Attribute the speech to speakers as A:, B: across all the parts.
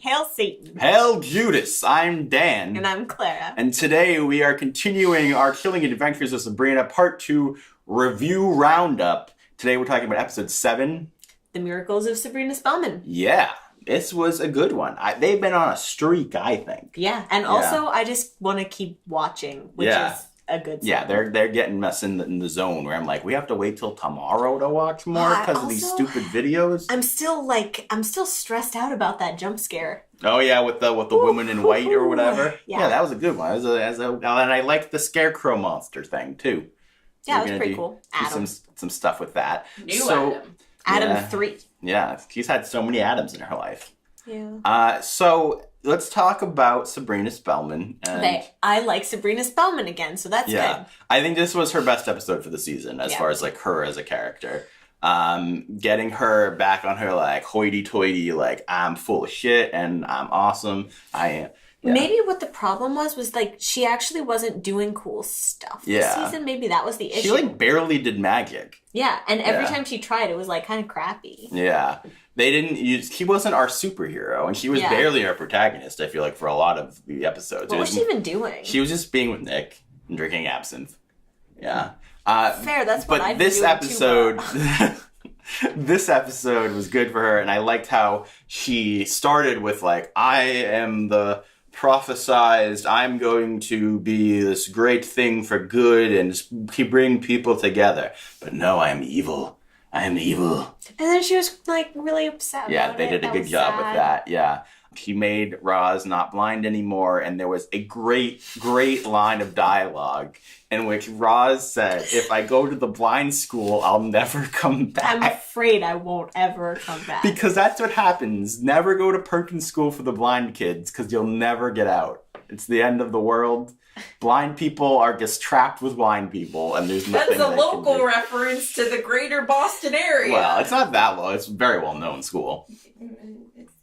A: Hail Satan.
B: Hail Judas. I'm Dan.
A: And I'm Clara.
B: And today we are continuing our Chilling Adventures of Sabrina Part 2 Review Roundup. Today we're talking about Episode 7.
A: The Miracles of Sabrina Spellman.
B: Yeah, this was a good one. They've been on a streak, I think.
A: Yeah, and also I just want to keep watching, which is a good sign.
B: Yeah, they're getting us in the zone where I'm like, we have to wait till tomorrow to watch more because of these stupid videos. I'm
A: still stressed out about that jump scare.
B: Oh yeah, with the woman in white or whatever.
A: Yeah,
B: that was a good one. And I liked the scarecrow monster thing too. So
A: yeah, it was pretty cool.
B: Do some stuff with that.
A: Adam 3.
B: Yeah, she's had so many Adams in her life.
A: Yeah.
B: So let's talk about Sabrina Spellman.
A: I like Sabrina Spellman again, so that's good.
B: I think this was her best episode for the season as far as like her as a character. Getting her back on her like hoity-toity, like I'm full of shit and I'm awesome. I am. Yeah.
A: Maybe what the problem was like she actually wasn't doing cool stuff this season. Maybe that was the issue.
B: She like barely did magic.
A: Yeah, and every time she tried, it was like kind of crappy.
B: Yeah. They didn't use... He wasn't our superhero, and she was barely our protagonist, I feel like, for a lot of the episodes.
A: What was she even doing?
B: She was just being with Nick and drinking absinthe. Yeah.
A: Fair, that's what I'd be doing
B: episode... This episode was good for her, and I liked how she started with, like, I am the prophesized, I'm going to be this great thing for good and keep bringing people together. But no, I am evil. I am evil.
A: And then she was, like, really upset about it.
B: Yeah, they did a good job with that, yeah. She made Roz not blind anymore, and there was a great, great line of dialogue in which Roz said, if I go to the blind school, I'll never come back.
A: I'm afraid I won't ever come back.
B: Because that's what happens. Never go to Perkins School for the blind kids, because you'll never get out. It's the end of the world. Blind people are just trapped with blind people, and there's nothing
C: That's a local reference to the greater Boston area.
B: Well, it's not that low. It's a very well-known school.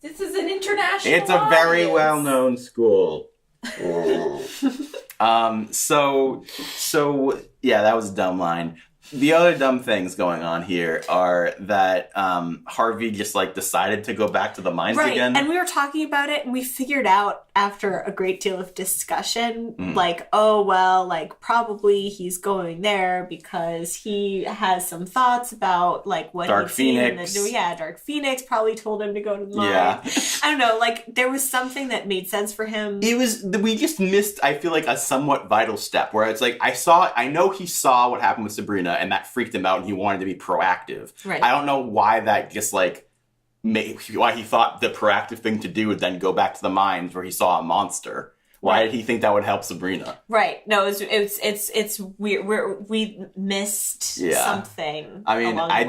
C: This is an international
B: It's a very well-known school. So yeah, that was a dumb line. The other dumb things going on here are that Harvey just like decided to go back to the mines again.
A: And we were talking about it, and we figured out after a great deal of discussion, like, oh, well, like, probably he's going there because he has some thoughts about, like, what
B: Dark
A: he's seen.
B: Phoenix.
A: Dark Phoenix probably told him to go to the mine.
B: Yeah.
A: I don't know, like, there was something that made sense for him.
B: We just missed, I feel like, a somewhat vital step where it's like, I know he saw what happened with Sabrina and that freaked him out and he wanted to be proactive.
A: Right.
B: I don't know why that just like, why he thought the proactive thing to do would then go back to the mines where he saw a monster. Why did he think that would help Sabrina?
A: Right. No, it's weird. We missed something.
B: I mean, I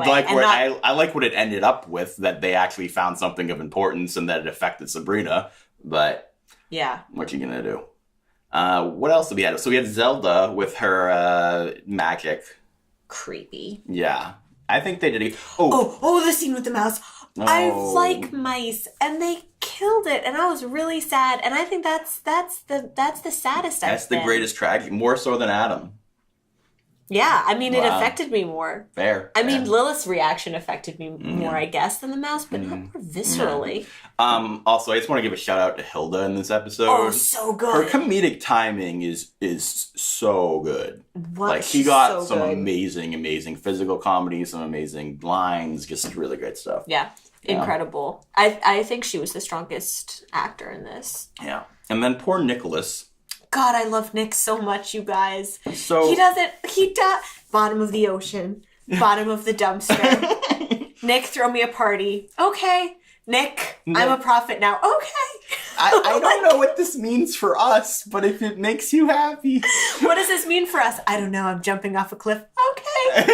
B: like what it ended up with, that they actually found something of importance and that it affected Sabrina. But what you gonna do? What else did we have? So we had Zelda with her magic.
A: Creepy.
B: Yeah. I think they did
A: the scene with the mouse. I like mice, and they killed it, and I was really sad. And I think that's the saddest.
B: That's the greatest tragedy, more so than Adam.
A: Yeah, I mean, it affected me more.
B: Fair.
A: I mean, Lilith's reaction affected me more, I guess, than the mouse, but not more viscerally.
B: Also, I just want to give a shout out to Hilda in this episode.
A: Oh, so good.
B: Her comedic timing is so good. Like, he got some amazing physical comedy, some amazing lines, just really great stuff.
A: Yeah, incredible. I think she was the strongest actor in this.
B: Yeah. And then poor Nicholas.
A: God, I love Nick so much, you guys.
B: So
A: he does bottom of the ocean, bottom of the dumpster. Nick, throw me a party. Okay. Nick, I'm a prophet now. Okay.
B: I don't know what this means for us, but if it makes you happy.
A: What does this mean for us? I don't know. I'm jumping off a cliff. Okay.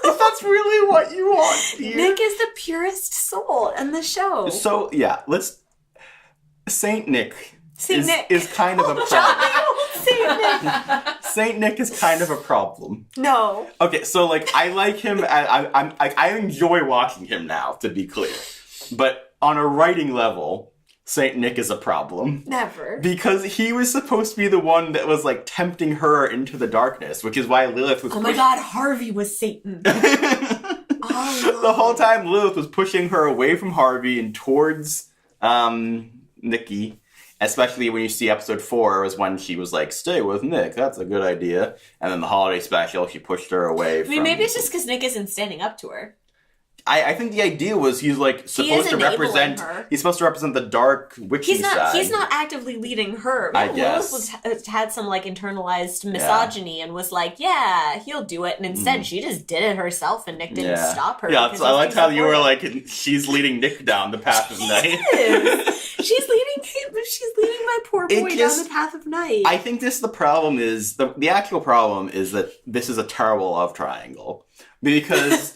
B: If that's really what you want, dear.
A: Nick is the purest soul in the show.
B: So, yeah, Saint Nick.
A: Nick
B: is kind of a problem.
A: Saint Nick.
B: Saint Nick is kind of a problem.
A: No.
B: Okay, so like I like him. I enjoy watching him now, to be clear. But on a writing level, Saint Nick is a problem.
A: Never.
B: Because he was supposed to be the one that was like tempting her into the darkness, which is why Lilith was.
A: Oh my God, Harvey was Satan.
B: The whole time Lilith was pushing her away from Harvey and towards Nikki. Especially when you see episode 4 was when she was like, stay with Nick, that's a good idea. And then the holiday special, she pushed her away from...
A: maybe it's just because Nick isn't standing up to her.
B: I think the idea was he's like supposed to represent
A: her.
B: He's supposed to represent the dark witchy side.
A: He's not actively leading her.
B: I guess
A: Lilith had some like internalized misogyny and was like, yeah, he'll do it, and instead she just did it herself, and Nick didn't stop her.
B: Yeah, so I liked how you were like, she's leading Nick down the path of night.
A: She's leading my poor boy down the path of night.
B: I think the problem is the actual problem is that this is a terrible love triangle. Because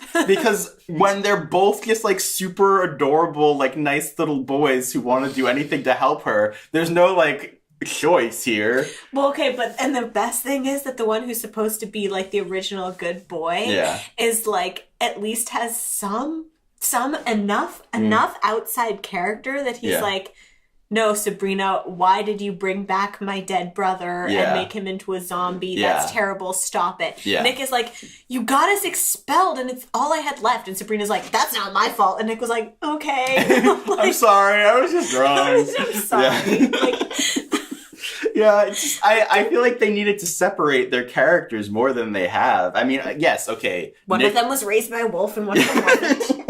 B: when they're both just like super adorable, like nice little boys who want to do anything to help her, there's no like choice here.
A: Well, okay, and the best thing is that the one who's supposed to be like the original good boy is like at least has some enough outside character that he's like, no, Sabrina, why did you bring back my dead brother and make him into a zombie? That's terrible. Stop it. Yeah. Nick is like, you got us expelled and it's all I had left. And Sabrina's like, that's not my fault. And Nick was like, okay. Like,
B: I'm sorry. I was just drunk.
A: I'm sorry.
B: Yeah. I feel like they needed to separate their characters more than they have. I mean, yes, okay.
A: One of them was raised by a wolf and one of them wasn't.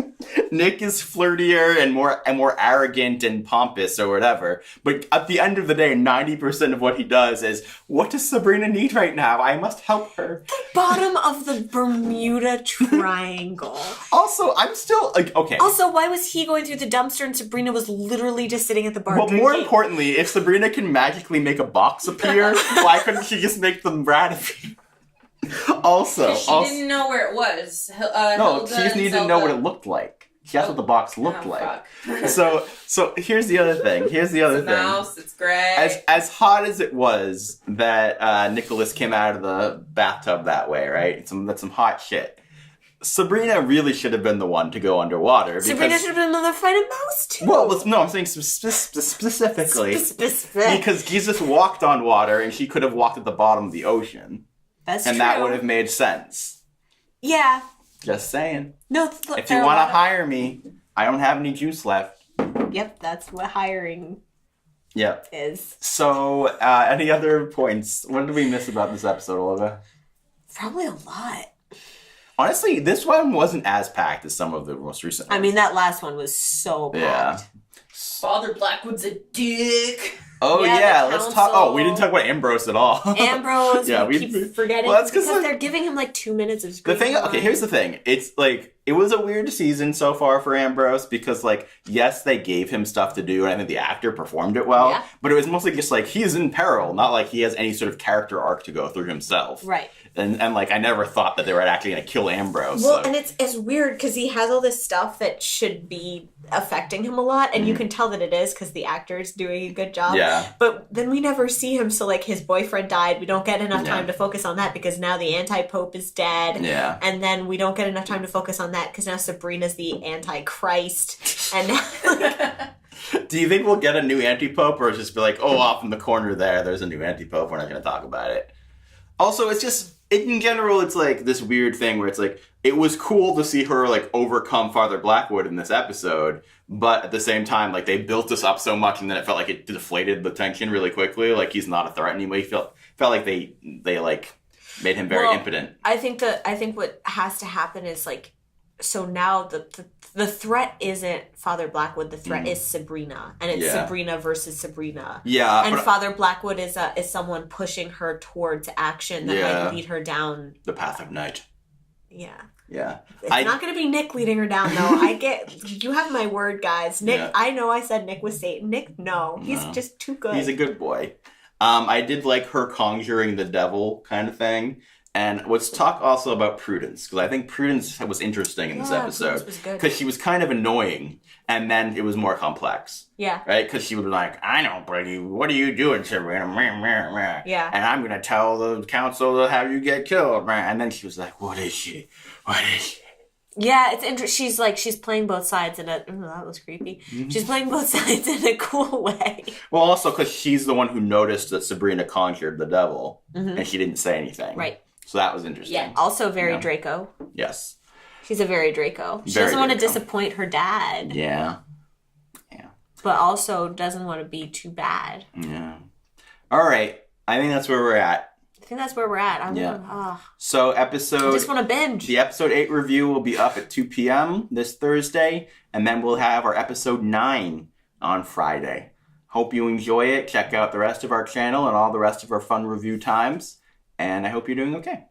B: Nick is flirtier and more arrogant and pompous or whatever. But at the end of the day, 90% of what he does is, what does Sabrina need right now? I must help her.
A: The bottom of the Bermuda Triangle.
B: Also, I'm still like, okay.
A: Also, why was he going through the dumpster and Sabrina was literally just sitting at the bar drinking?
B: More importantly, if Sabrina can magically make a box appear, why couldn't she just make them rat appear?
C: She didn't know where it was.
B: No, she just needed to know what it looked like. She asked what the box looked like. So here's the other thing. It's a
C: mouse. It's gray.
B: As hot as it was that Nicholas came out of the bathtub that way, right? That's some hot shit. Sabrina really should have been the one to go underwater.
A: Sabrina should have been another fight a mouse too.
B: Well, no, I'm saying specifically. Because Jesus walked on water and she could have walked at the bottom of the ocean.
A: That's true.
B: And that would have made sense.
A: Yeah.
B: Just saying.
A: No,
B: if you want to hire me, I don't have any juice left.
A: Yep, that's what hiring is.
B: So, any other points? What did we miss about this episode, Olivia?
A: Probably a lot.
B: Honestly, this one wasn't as packed as some of the most recent ones.
A: I mean, that last one was so packed.
B: Yeah.
C: Father Blackwood's a dick.
B: Oh yeah, let's talk. Oh, we didn't talk about Ambrose at all.
A: Ambrose, we keep forgetting.
B: Well, that's
A: because they're giving him like 2 minutes of screen time.
B: Okay, here's the thing. It's like, it was a weird season so far for Ambrose because, like, yes, they gave him stuff to do, and I think the actor performed it well. Yeah. But it was mostly just like he's in peril, not like he has any sort of character arc to go through himself.
A: Right.
B: And like, I never thought that they were actually going to kill Ambrose.
A: Well, and it's weird because he has all this stuff that should be affecting him a lot, and you can tell that it is because the actor's doing a good job.
B: Yeah.
A: But then we never see him, so like his boyfriend died. We don't get enough time to focus on that because now the anti-pope is dead.
B: Yeah.
A: And then we don't get enough time to focus on that because now Sabrina's the anti-Christ. And now,
B: do you think we'll get a new anti-pope, or just be like, oh, off in the corner there's a new anti-pope, we're not going to talk about it? Also, it's just, in general, it's like this weird thing where it's like, it was cool to see her like overcome Father Blackwood in this episode, but at the same time, like, they built this up so much and then it felt like it deflated the tension really quickly. Like, he's not a threat anymore. Felt like they like made him very impotent.
A: I think what has to happen is like, so now the threat isn't Father Blackwood. The threat is Sabrina, and it's Sabrina versus Sabrina.
B: Yeah,
A: and Father Blackwood is someone pushing her towards action that might lead her down
B: the path of night.
A: Yeah.
B: Yeah.
A: It's not going to be Nick leading her down, though. You have my word, guys. Nick, I know I said Nick was Satan. Nick, no. He's just too good.
B: He's a good boy. I did like her conjuring the devil kind of thing. And let's talk also about Prudence, because I think Prudence was interesting in this episode. Because she was kind of annoying, and then it was more complex.
A: Yeah.
B: Right? Because she would be like, I know, Brady, what are you doing, Sabrina?
A: Yeah.
B: And I'm going to tell the council to have you get killed. And then she was like, what is she?
A: Yeah, it's interesting. She's playing both sides in that was creepy. Mm-hmm. She's playing both sides in a cool way.
B: Well, also because she's the one who noticed that Sabrina conjured the devil, and she didn't say anything.
A: Right.
B: So that was interesting.
A: Yeah, also very Draco.
B: Yes.
A: She's a very Draco. She doesn't want to disappoint her dad.
B: Yeah.
A: but also doesn't want to be too bad.
B: Yeah. All right. I think that's where we're at.
A: I think that's where we're at.
B: So
A: I just want to binge.
B: The episode 8 review will be up at 2 p.m. this Thursday, and then we'll have our episode 9 on Friday. Hope you enjoy it. Check out the rest of our channel and all the rest of our fun review times, and I hope you're doing okay.